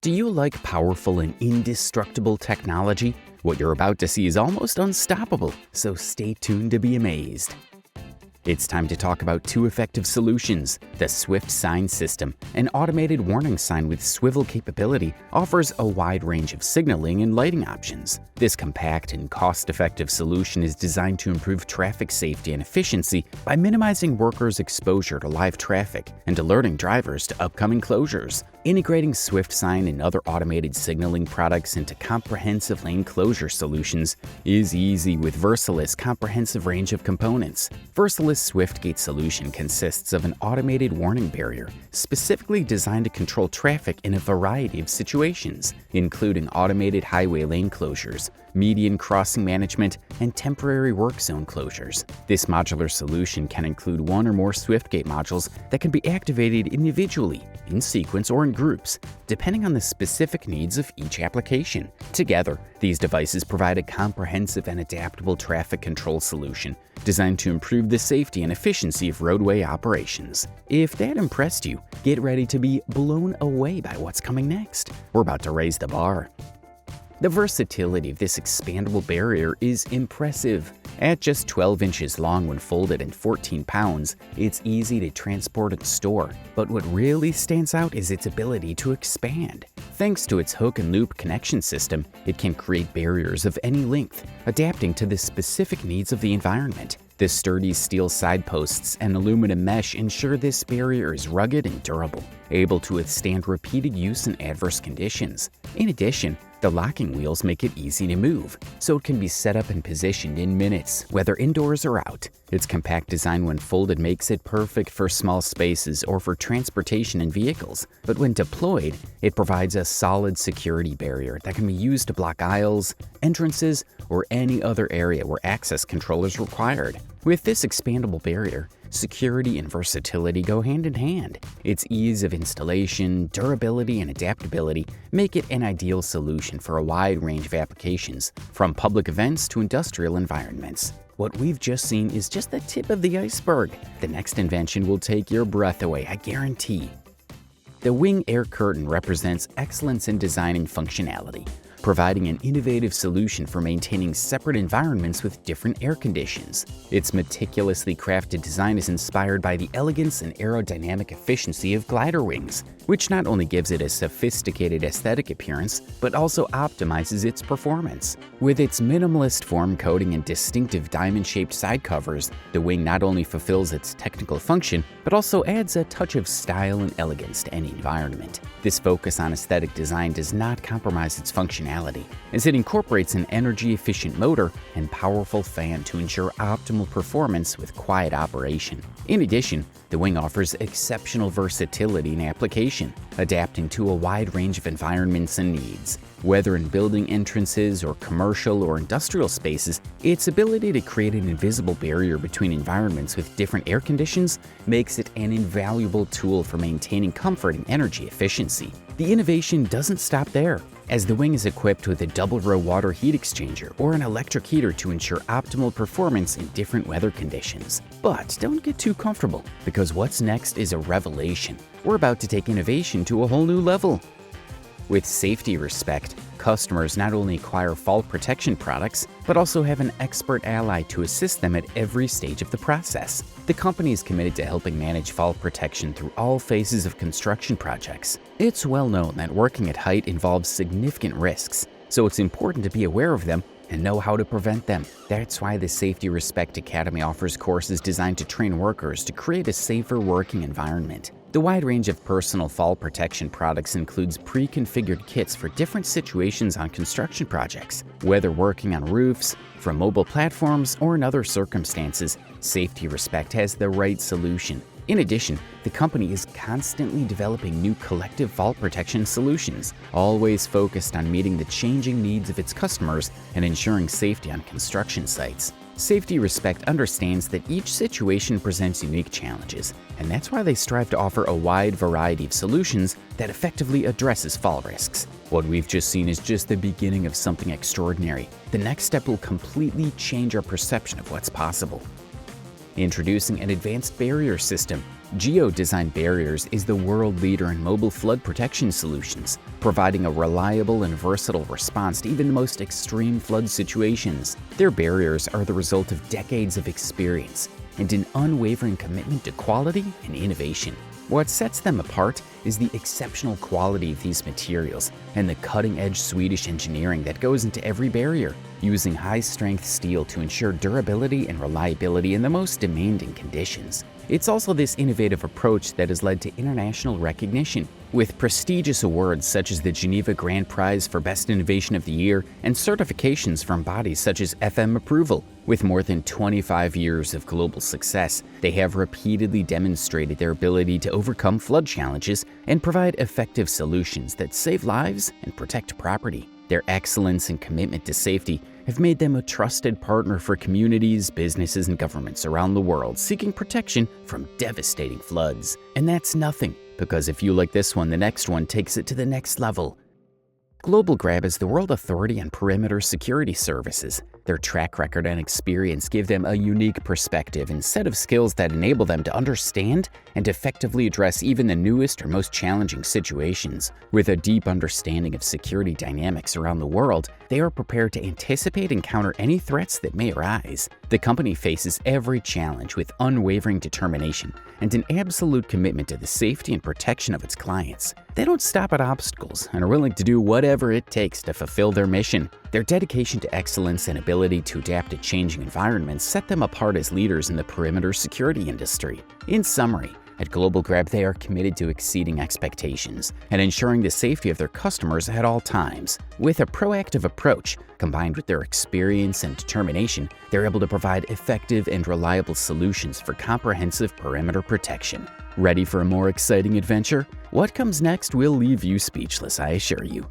Do you like powerful and indestructible technology? What you're about to see is almost unstoppable, so stay tuned to be amazed. It's time to talk about two effective solutions. The Swift Sign System, an automated warning sign with swivel capability, offers a wide range of signaling and lighting options. This compact and cost-effective solution is designed to improve traffic safety and efficiency by minimizing workers' exposure to live traffic and alerting drivers to upcoming closures. Integrating Swift Sign and other automated signaling products into comprehensive lane closure solutions is easy with Versalift's comprehensive range of components. Versalift's SwiftGate solution consists of an automated warning barrier specifically designed to control traffic in a variety of situations, including automated highway lane closures, median crossing management, and temporary work zone closures. This modular solution can include one or more SwiftGate modules that can be activated individually, in sequence, or in groups, depending on the specific needs of each application. Together, these devices provide a comprehensive and adaptable traffic control solution designed to improve the safety and efficiency of roadway operations. If that impressed you, get ready to be blown away by what's coming next. We're about to raise the bar. The versatility of this expandable barrier is impressive. At just 12 inches long when folded and 14 pounds, it's easy to transport and store. But what really stands out is its ability to expand. Thanks to its hook and loop connection system, it can create barriers of any length, adapting to the specific needs of the environment. The sturdy steel side posts and aluminum mesh ensure this barrier is rugged and durable, able to withstand repeated use in adverse conditions. In addition, the locking wheels make it easy to move, so it can be set up and positioned in minutes, whether indoors or out. Its compact design when folded makes it perfect for small spaces or for transportation in vehicles, but when deployed, it provides a solid security barrier that can be used to block aisles, entrances, or any other area where access control is required. With this expandable barrier, security and versatility go hand in hand. Its ease of installation, durability, and adaptability make it an ideal solution for a wide range of applications, from public events to industrial environments. What we've just seen is just the tip of the iceberg. The next invention will take your breath away, I guarantee. The wing air curtain represents excellence in design and functionality, providing an innovative solution for maintaining separate environments with different air conditions. Its meticulously crafted design is inspired by the elegance and aerodynamic efficiency of glider wings, which not only gives it a sophisticated aesthetic appearance, but also optimizes its performance. With its minimalist form coating and distinctive diamond-shaped side covers, the wing not only fulfills its technical function, but also adds a touch of style and elegance to any environment. This focus on aesthetic design does not compromise its functionality, as it incorporates an energy-efficient motor and powerful fan to ensure optimal performance with quiet operation. In addition, the wing offers exceptional versatility in application, adapting to a wide range of environments and needs. Whether in building entrances or commercial or industrial spaces, its ability to create an invisible barrier between environments with different air conditions makes it an invaluable tool for maintaining comfort and energy efficiency. The innovation doesn't stop there, as the wing is equipped with a double-row water heat exchanger or an electric heater to ensure optimal performance in different weather conditions. But don't get too comfortable, because what's next is a revelation. We're about to take innovation to a whole new level. With safety respect, customers not only acquire fall protection products, but also have an expert ally to assist them at every stage of the process. The company is committed to helping manage fall protection through all phases of construction projects. It's well known that working at height involves significant risks, so it's important to be aware of them and know how to prevent them. That's why the Safety Respect Academy offers courses designed to train workers to create a safer working environment. The wide range of personal fall protection products includes pre-configured kits for different situations on construction projects. Whether working on roofs, from mobile platforms, or in other circumstances, Safety Respect has the right solution. In addition, the company is constantly developing new collective fall protection solutions, always focused on meeting the changing needs of its customers and ensuring safety on construction sites. Safety Respect understands that each situation presents unique challenges, and that's why they strive to offer a wide variety of solutions that effectively addresses fall risks. What we've just seen is just the beginning of something extraordinary. The next step will completely change our perception of what's possible. Introducing an advanced barrier system. Geo-Design Barriers is the world leader in mobile flood protection solutions, providing a reliable and versatile response to even the most extreme flood situations. Their barriers are the result of decades of experience and an unwavering commitment to quality and innovation. What sets them apart is the exceptional quality of these materials and the cutting-edge Swedish engineering that goes into every barrier, using high-strength steel to ensure durability and reliability in the most demanding conditions. It's also this innovative approach that has led to international recognition, with prestigious awards such as the Geneva Grand Prize for Best Innovation of the Year and certifications from bodies such as FM Approval. With more than 25 years of global success, they have repeatedly demonstrated their ability to overcome flood challenges and provide effective solutions that save lives and protect property. Their excellence and commitment to safety have made them a trusted partner for communities, businesses, and governments around the world seeking protection from devastating floods. And that's nothing, because if you like this one, the next one takes it to the next level. Global Grab is the world authority on perimeter security services. Their track record and experience give them a unique perspective and set of skills that enable them to understand and effectively address even the newest or most challenging situations. With a deep understanding of security dynamics around the world, they are prepared to anticipate and counter any threats that may arise. The company faces every challenge with unwavering determination and an absolute commitment to the safety and protection of its clients. They don't stop at obstacles and are willing to do whatever it takes to fulfill their mission. Their dedication to excellence and ability to adapt to changing environments set them apart as leaders in the perimeter security industry. In summary, at Global Grab, they are committed to exceeding expectations and ensuring the safety of their customers at all times. With a proactive approach, combined with their experience and determination, they're able to provide effective and reliable solutions for comprehensive perimeter protection. Ready for a more exciting adventure? What comes next will leave you speechless, I assure you.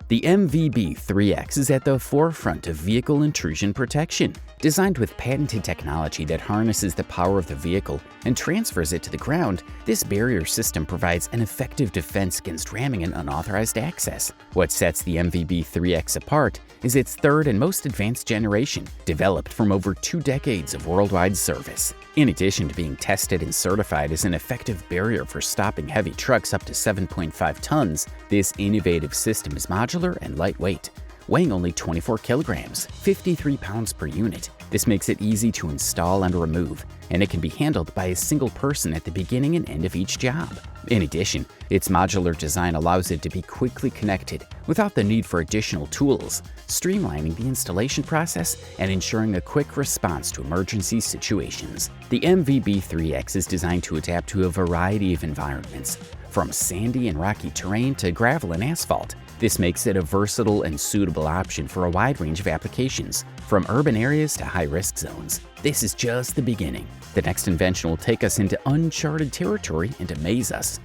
The MVB-3X is at the forefront of vehicle intrusion protection. Designed with patented technology that harnesses the power of the vehicle and transfers it to the ground, this barrier system provides an effective defense against ramming and unauthorized access. What sets the MVB-3X apart is its third and most advanced generation, developed from over 2 decades of worldwide service. In addition to being tested and certified as an effective barrier for stopping heavy trucks up to 7.5 tons, this innovative system is modular and lightweight, weighing only 24 kilograms, 53 pounds per unit. This makes it easy to install and remove, and it can be handled by a single person at the beginning and end of each job. In addition, its modular design allows it to be quickly connected without the need for additional tools, streamlining the installation process and ensuring a quick response to emergency situations. The MVB-3X is designed to adapt to a variety of environments, from sandy and rocky terrain to gravel and asphalt. This makes it a versatile and suitable option for a wide range of applications, from urban areas to high-risk zones. This is just the beginning. The next invention will take us into uncharted territory and amaze us.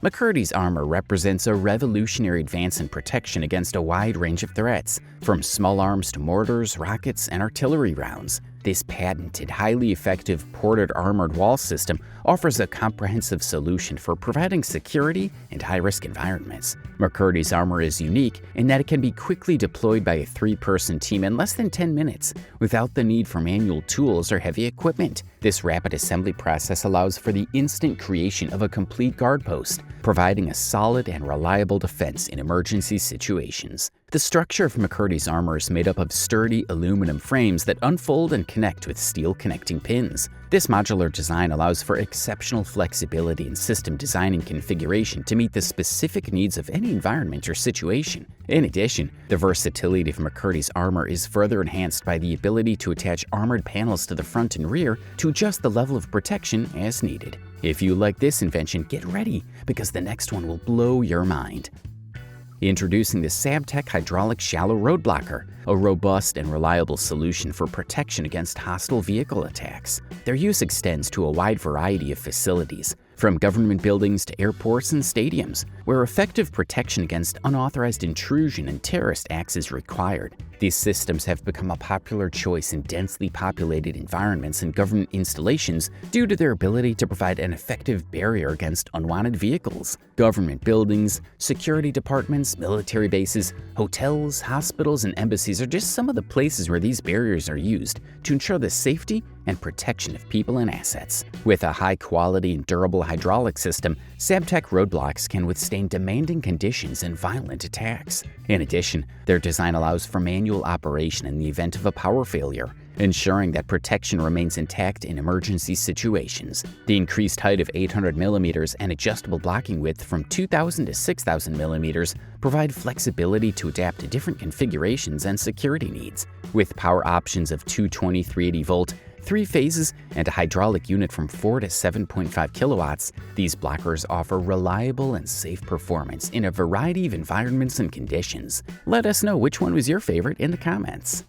McCurdy's armor represents a revolutionary advance in protection against a wide range of threats, from small arms to mortars, rockets, and artillery rounds. This patented, highly effective ported armored wall system offers a comprehensive solution for providing security in high-risk environments. McCurdy's armor is unique in that it can be quickly deployed by a 3-person team in less than 10 minutes without the need for manual tools or heavy equipment. This rapid assembly process allows for the instant creation of a complete guard post, providing a solid and reliable defense in emergency situations. The structure of McCurdy's armor is made up of sturdy aluminum frames that unfold and connect with steel connecting pins. This modular design allows for exceptional flexibility in system design and configuration to meet the specific needs of any environment or situation. In addition, the versatility of McCurdy's armor is further enhanced by the ability to attach armored panels to the front and rear to adjust the level of protection as needed. If you like this invention, get ready, because the next one will blow your mind. Introducing the Sabtech Hydraulic Shallow Road Blocker, a robust and reliable solution for protection against hostile vehicle attacks. Their use extends to a wide variety of facilities, from government buildings to airports and stadiums, where effective protection against unauthorized intrusion and terrorist acts is required. These systems have become a popular choice in densely populated environments and government installations due to their ability to provide an effective barrier against unwanted vehicles. Government buildings, security departments, military bases, hotels, hospitals, and embassies are just some of the places where these barriers are used to ensure the safety and protection of people and assets. With a high-quality and durable hydraulic system, Sabtec roadblocks can withstand demanding conditions and violent attacks. In addition, their design allows for manual operation in the event of a power failure, ensuring that protection remains intact in emergency situations. The increased height of 800 millimeters and adjustable blocking width from 2,000 to 6,000 millimeters provide flexibility to adapt to different configurations and security needs. With power options of 220 380 volt, 3 phases, and a hydraulic unit from 4 to 7.5 kilowatts, these blockers offer reliable and safe performance in a variety of environments and conditions. Let us know which one was your favorite in the comments.